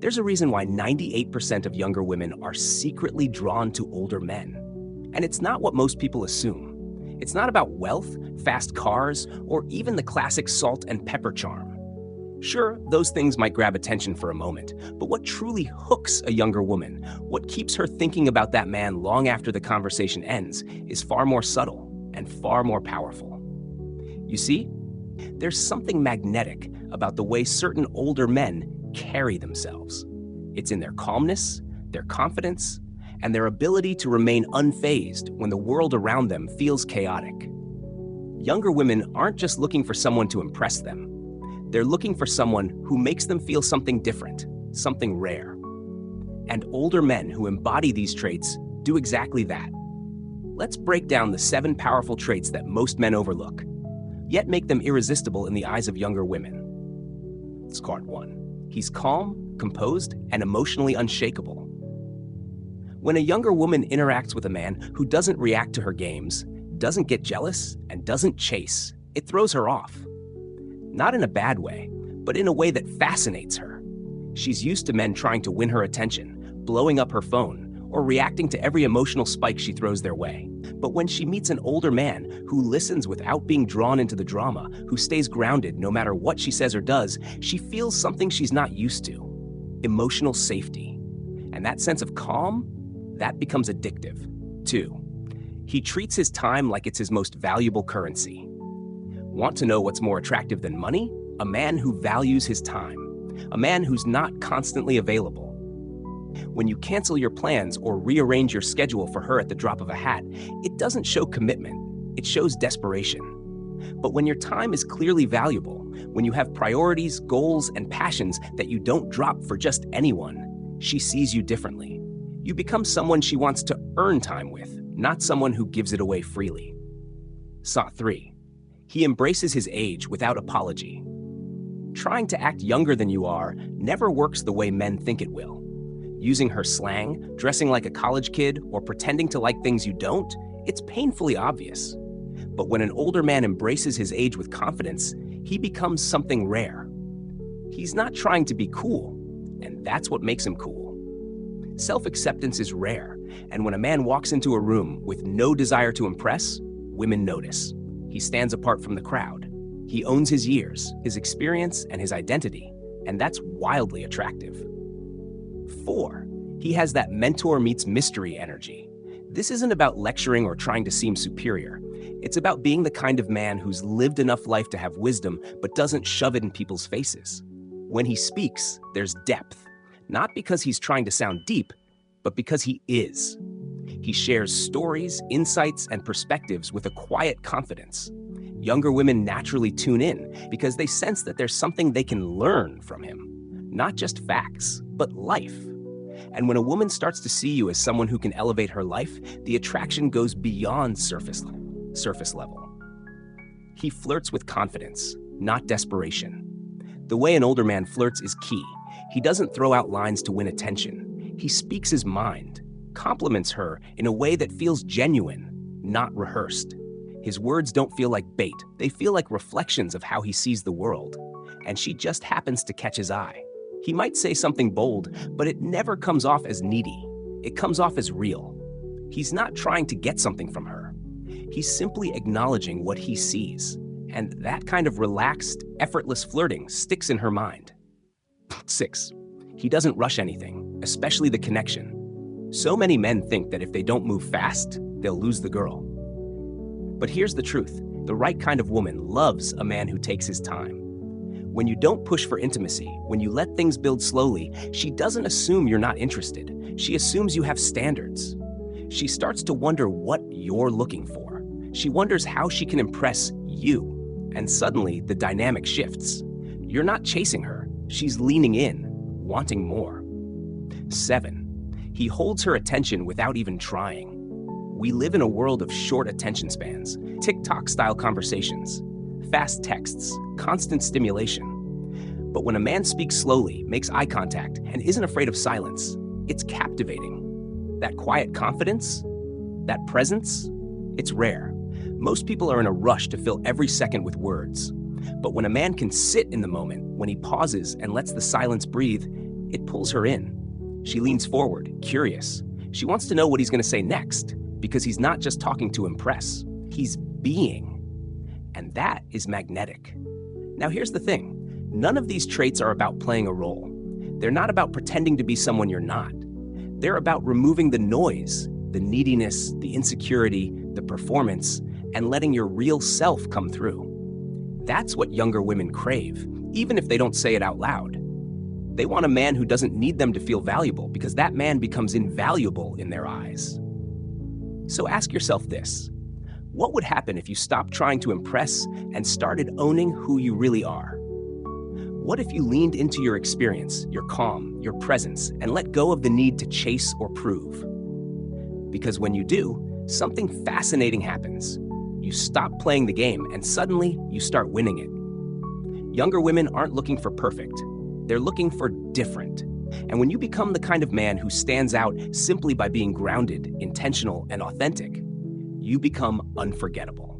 There's a reason why 98% of younger women are secretly drawn to older men. And it's not what most people assume. It's not about wealth, fast cars, or even the classic salt and pepper charm. Sure, those things might grab attention for a moment, but what truly hooks a younger woman, what keeps her thinking about that man long after the conversation ends, is far more subtle and far more powerful. You see, there's something magnetic about the way certain older men carry themselves. It's in their calmness, their confidence, and their ability to remain unfazed when the world around them feels chaotic. Younger women aren't just looking for someone to impress them. They're looking for someone who makes them feel something different, something rare. And older men who embody these traits do exactly that. Let's break down the 7 powerful traits that most men overlook, yet make them irresistible in the eyes of younger women. It's card 1. He's calm, composed, and emotionally unshakable. When a younger woman interacts with a man who doesn't react to her games, doesn't get jealous, and doesn't chase, it throws her off. Not in a bad way, but in a way that fascinates her. She's used to men trying to win her attention, blowing up her phone, or reacting to every emotional spike she throws their way. But when she meets an older man who listens without being drawn into the drama, who stays grounded no matter what she says or does, she feels something she's not used to: emotional safety. And that sense of calm, that becomes addictive. 2. He treats his time like it's his most valuable currency. Want to know what's more attractive than money? A man who values his time. A man who's not constantly available. When you cancel your plans or rearrange your schedule for her at the drop of a hat, it doesn't show commitment, it shows desperation. But when your time is clearly valuable, when you have priorities, goals, and passions that you don't drop for just anyone, she sees you differently. You become someone she wants to earn time with, not someone who gives it away freely. 3. He embraces his age without apology. Trying to act younger than you are never works the way men think it will. Using her slang, dressing like a college kid, or pretending to like things you don't, it's painfully obvious. But when an older man embraces his age with confidence, he becomes something rare. He's not trying to be cool, and that's what makes him cool. Self-acceptance is rare, and when a man walks into a room with no desire to impress, women notice. He stands apart from the crowd. He owns his years, his experience, and his identity, and that's wildly attractive. 4. He has that mentor meets mystery energy. This isn't about lecturing or trying to seem superior. It's about being the kind of man who's lived enough life to have wisdom but doesn't shove it in people's faces. When he speaks, there's depth, not because he's trying to sound deep, but because he is. He shares stories, insights, and perspectives with a quiet confidence. Younger women naturally tune in because they sense that there's something they can learn from him. Not just facts, but life. And when a woman starts to see you as someone who can elevate her life, the attraction goes beyond surface level. He flirts with confidence, not desperation. The way an older man flirts is key. He doesn't throw out lines to win attention. He speaks his mind, compliments her in a way that feels genuine, not rehearsed. His words don't feel like bait. They feel like reflections of how he sees the world. And she just happens to catch his eye. He might say something bold, but it never comes off as needy. It comes off as real. He's not trying to get something from her. He's simply acknowledging what he sees. And that kind of relaxed, effortless flirting sticks in her mind. 6. He doesn't rush anything, especially the connection. So many men think that if they don't move fast, they'll lose the girl. But here's the truth. The right kind of woman loves a man who takes his time. When you don't push for intimacy, when you let things build slowly, she doesn't assume you're not interested. She assumes you have standards. She starts to wonder what you're looking for. She wonders how she can impress you. And suddenly, the dynamic shifts. You're not chasing her. She's leaning in, wanting more. 7. He holds her attention without even trying. We live in a world of short attention spans, TikTok-style conversations, fast texts, constant stimulation. But when a man speaks slowly, makes eye contact, and isn't afraid of silence, it's captivating. That quiet confidence, that presence, it's rare. Most people are in a rush to fill every second with words. But when a man can sit in the moment, when he pauses and lets the silence breathe, It pulls her in. She leans forward, curious. She wants to know what he's going to say next, because he's not just talking to impress. He's being. And that is magnetic. Now here's the thing. None of these traits are about playing a role. They're not about pretending to be someone you're not. They're about removing the noise, the neediness, the insecurity, the performance, and letting your real self come through. That's what younger women crave, even if they don't say it out loud. They want a man who doesn't need them to feel valuable, because that man becomes invaluable in their eyes. So ask yourself this. What would happen if you stopped trying to impress and started owning who you really are? What if you leaned into your experience, your calm, your presence, and let go of the need to chase or prove? Because when you do, something fascinating happens. You stop playing the game, and suddenly you start winning it. Younger women aren't looking for perfect. They're looking for different. And when you become the kind of man who stands out simply by being grounded, intentional, and authentic, you become unforgettable.